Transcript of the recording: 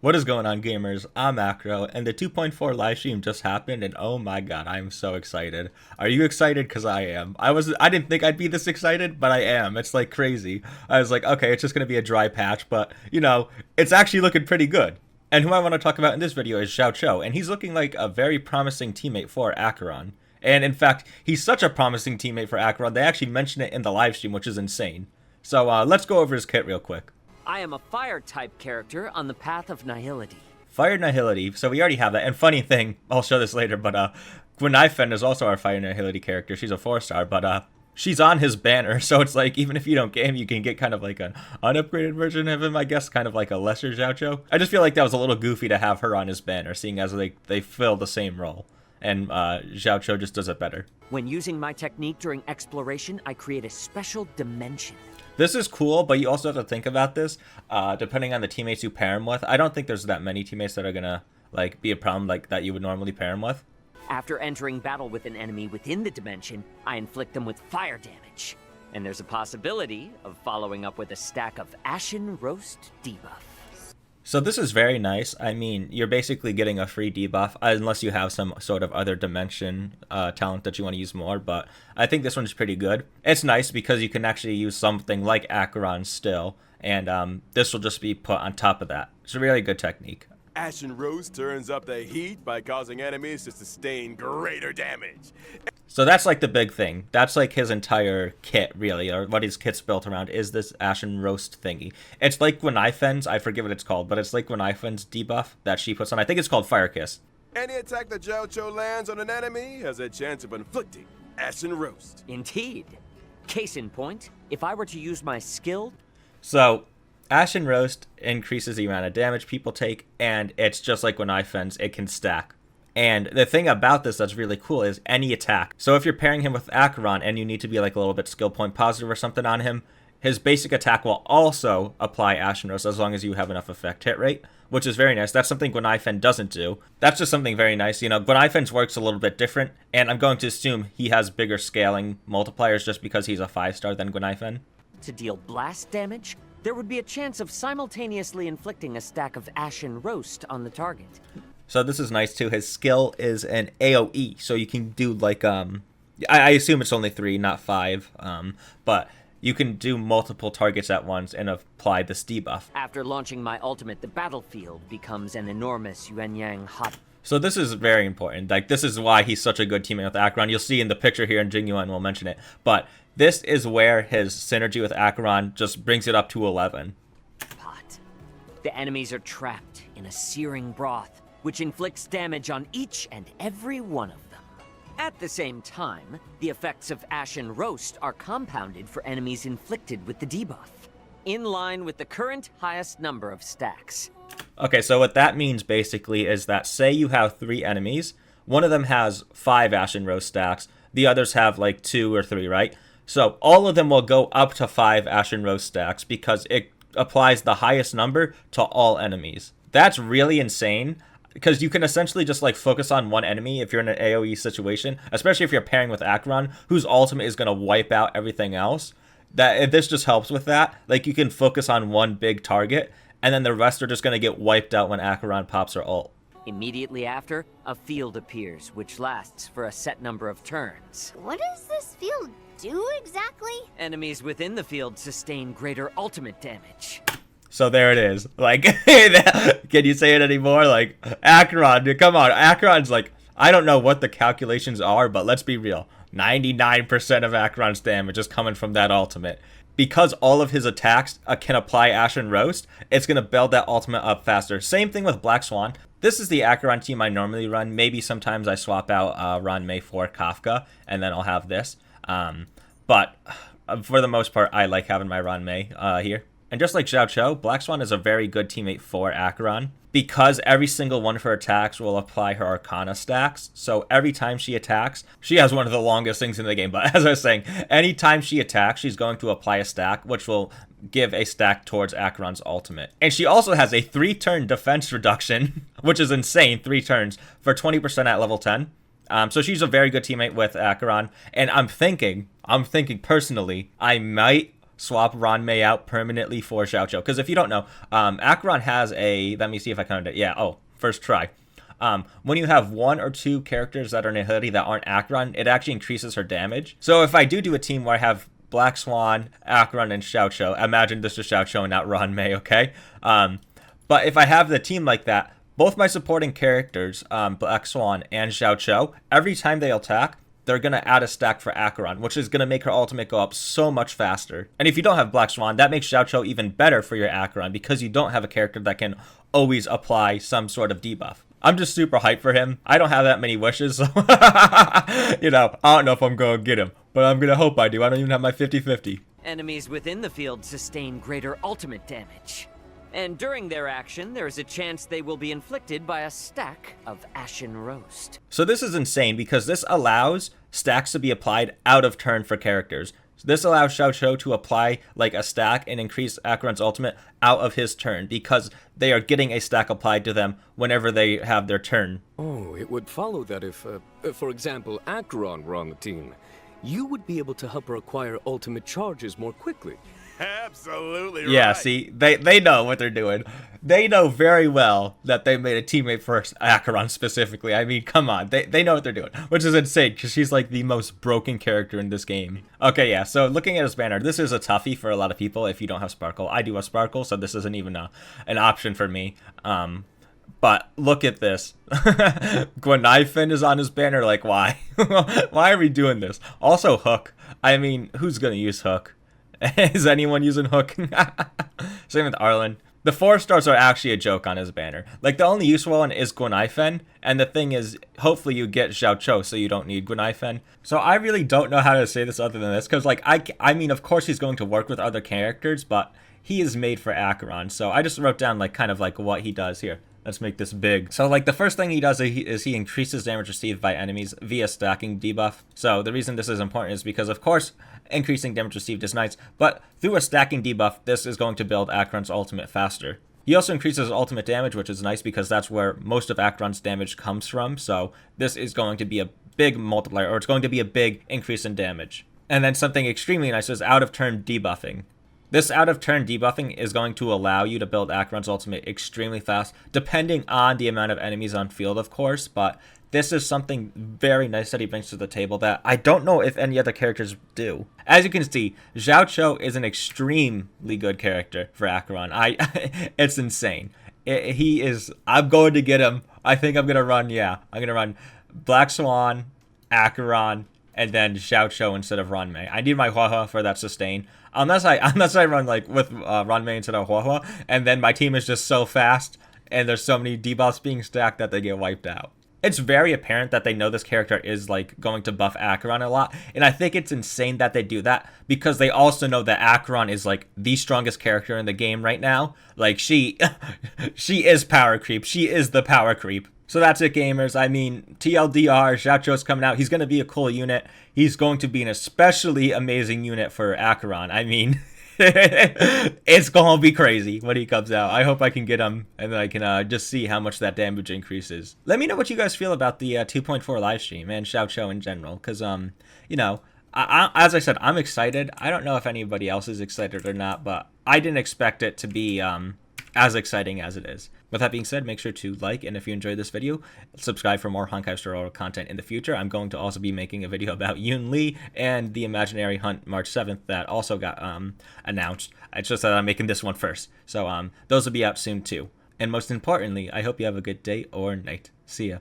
What is going on, gamers? I'm Acro, and the 2.4 live stream just happened, and oh my god, I'm so excited. Are you excited? Because I am. I didn't think I'd be this excited, but I am. It's like crazy. I was like, okay, it's just gonna be a dry patch, but it's actually looking pretty good. And who I want to talk about in this video is Jiaoqiu, and he's looking like a very promising teammate for Acheron. And in fact, he's such a promising teammate for Acheron, they actually mentioned it in the live stream, which is insane. So let's go over his kit real quick. I am a fire-type character on the path of nihility. Fire Nihility, so we already have that. And funny thing, I'll show this later, but Gwenaifen is also our Fire Nihility character. She's a 4-star, but she's on his banner, so it's like, even if you don't get him, you can get kind of like an unupgraded version of him, I guess, kind of like a lesser Jiaoqiu. I just feel like that was a little goofy to have her on his banner, seeing as they fill the same role. And Jiaoqiu just does it better. When using my technique during exploration, I create a special dimension. This is cool, but you also have to think about this, depending on the teammates you pair him with. I don't think there's that many teammates that are gonna be a problem like that you would normally pair him with. After entering battle with an enemy within the dimension, I inflict them with fire damage. And there's a possibility of following up with a stack of Ashen Roast debuff. So this is very nice. I mean, you're basically getting a free debuff, unless you have some sort of other dimension talent that you want to use more, but I think this one's pretty good. It's nice because you can actually use something like Acheron still, and this will just be put on top of that. It's a really good technique. Ashen Roast turns up the heat by causing enemies to sustain greater damage. So that's like the big thing. That's like his entire kit, really, or what his kit's built around is this Ashen Roast thingy. It's like Gwenaifen's, I forget what it's called, but it's like Gwenaifen's debuff that she puts on. I think it's called Fire Kiss. Any attack that Jiaoqiu lands on an enemy has a chance of inflicting Ashen Roast. Indeed. Case in point, if I were to use my skill... So, Ashen Roast increases the amount of damage people take, and it's just like Gwenaifen's, it can stack. And the thing about this that's really cool is any attack. So if you're pairing him with Acheron and you need to be like a little bit skill point positive or something on him, his basic attack will also apply Ashen Roast as long as you have enough effect hit rate, which is very nice. That's something Gwenaifen doesn't do. That's just something very nice. Gwenaifen's works a little bit different, and I'm going to assume he has bigger scaling multipliers just because he's a 5-star than Gwenaifen. To deal blast damage, there would be a chance of simultaneously inflicting a stack of Ashen Roast on the target. So this is nice too. His skill is an AoE, so you can do like I assume it's only 3, not 5, but you can do multiple targets at once and apply this debuff. After launching my ultimate, the battlefield becomes an enormous yuan-yang hot. So this is very important. Like, this is why he's such a good teammate with Acheron. You'll see in the picture here, and Jingyuan will mention it. But this is where his synergy with Acheron just brings it up to 11. Pot. The enemies are trapped in a searing broth, which inflicts damage on each and every one of them. At the same time, the effects of Ashen Roast are compounded for enemies inflicted with the debuff, in line with the current highest number of stacks. Okay, so what that means basically is that, say you have 3 enemies, one of them has 5 Ashen Roast stacks, the others have like 2 or 3, right? So all of them will go up to 5 Ashen Roast stacks because it applies the highest number to all enemies. That's really insane, because you can essentially just like focus on one enemy if you're in an AoE situation, especially if you're pairing with Acheron, whose ultimate is going to wipe out everything else. This just helps with that. Like, you can focus on one big target, and then the rest are just going to get wiped out when Acheron pops her ult. Immediately after, a field appears, which lasts for a set number of turns. What does this field do exactly? Enemies within the field sustain greater ultimate damage. So there it is. Like, can you say it anymore? Like, Acheron, dude, come on. Acheron's like, I don't know what the calculations are, but let's be real. 99% of Acheron's damage is coming from that ultimate. Because all of his attacks can apply Ashen Roast, it's going to build that ultimate up faster. Same thing with Black Swan. This is the Acheron team I normally run. Maybe sometimes I swap out Ranmei for Kafka, and then I'll have this. But for the most part, I like having my Ranmei here. And just like Jiaoqiu, Black Swan is a very good teammate for Acheron, because every single one of her attacks will apply her Arcana stacks. So every time she attacks, she has one of the longest things in the game, but as I was saying, anytime she attacks, she's going to apply a stack, which will give a stack towards Acheron's ultimate. And she also has a 3-turn defense reduction, which is insane, 3 turns, for 20% at level 10. So she's a very good teammate with Acheron, and I'm thinking personally, I might swap Ranmei out permanently for Jiaoqiu. Because if you don't know, Acheron has a, let me see if I counted it. Yeah, oh, first try. When you have 1 or 2 characters that are Nihility that aren't Acheron, it actually increases her damage. So if I do a team where I have Black Swan, Acheron, and Jiaoqiu, imagine this is Jiaoqiu and not Ranmei, okay? But if I have the team like that, both my supporting characters, Black Swan and Jiaoqiu, every time they attack, they're going to add a stack for Acheron, which is going to make her ultimate go up so much faster. And if you don't have Black Swan, that makes Jiaoqiu even better for your Acheron because you don't have a character that can always apply some sort of debuff. I'm just super hyped for him. I don't have that many wishes, so you know, I don't know if I'm going to get him, but I'm going to hope I do. I don't even have my 50-50. Enemies within the field sustain greater ultimate damage. And during their action, there is a chance they will be inflicted by a stack of Ashen Roast. So this is insane because this allows stacks to be applied out of turn for characters. This allows Jiaoqiu to apply like a stack and increase Acheron's ultimate out of his turn because they are getting a stack applied to them whenever they have their turn. Oh, it would follow that if, for example, Acheron were on the team, you would be able to help her acquire ultimate charges more quickly. Absolutely right. Yeah, see, they know what they're doing. They know very well that they made a teammate for Acheron specifically. I mean, come on. They know what they're doing, which is insane because she's like the most broken character in this game. Okay, yeah, so looking at his banner, this is a toughie for a lot of people if you don't have Sparkle. I do have Sparkle, so this isn't even an option for me. But look at this. Gwenifin is on his banner, like, why? Why are we doing this? Also, Hook. I mean, who's going to use Hook? Is anyone using Hook? Same with Arlen. The 4-stars are actually a joke on his banner. Like, the only useful one is Gwenifin, and the thing is, hopefully you get Jiaoqiu, so you don't need Gwenifin. So I really don't know how to say this other than this, because, like, I mean, of course he's going to work with other characters, but he is made for Acheron, so I just wrote down, like, kind of, like, what he does here. Let's make this big. So, like, the first thing he does is he increases damage received by enemies via stacking debuff. So, the reason this is important is because, of course, increasing damage received is nice, but through a stacking debuff, this is going to build Acheron's ultimate faster. He also increases ultimate damage, which is nice because that's where most of Acheron's damage comes from, so this is going to be a big multiplier, or it's going to be a big increase in damage. And then something extremely nice is out-of-turn debuffing. This out-of-turn debuffing is going to allow you to build Acheron's ultimate extremely fast, depending on the amount of enemies on field, of course, but this is something very nice that he brings to the table that I don't know if any other characters do. As you can see, Jiaoqiu is an extremely good character for Acheron. It's insane. He is, I'm going to get him. I think I'm going to run, I'm going to run Black Swan, Acheron, and then Jiaoqiu instead of Ranmei. I need my Huahua for that sustain. Unless I run like with Ranmei instead of Huahua, and then my team is just so fast, and there's so many debuffs being stacked that they get wiped out. It's very apparent that they know this character is like going to buff Acheron a lot, and I think it's insane that they do that because they also know that Acheron is like the strongest character in the game right now. Like she is power creep. She is the power creep. So that's it, gamers. I mean, TLDR, Jiaoqiu's coming out. He's going to be a cool unit. He's going to be an especially amazing unit for Acheron. I mean, it's going to be crazy when he comes out. I hope I can get him, and then I can just see how much that damage increases. Let me know what you guys feel about the 2.4 livestream and Jiaoqiu in general, because, you know, as I said, I'm excited. I don't know if anybody else is excited or not, but I didn't expect it to be as exciting as it is. With that being said, make sure to like, and if you enjoyed this video, subscribe for more Honkai Star Rail content in the future. I'm going to also be making a video about Yun Li and the Imaginary Hunt March 7th that also got announced. It's just that I'm making this one first. So those will be out soon too. And most importantly, I hope you have a good day or night. See ya.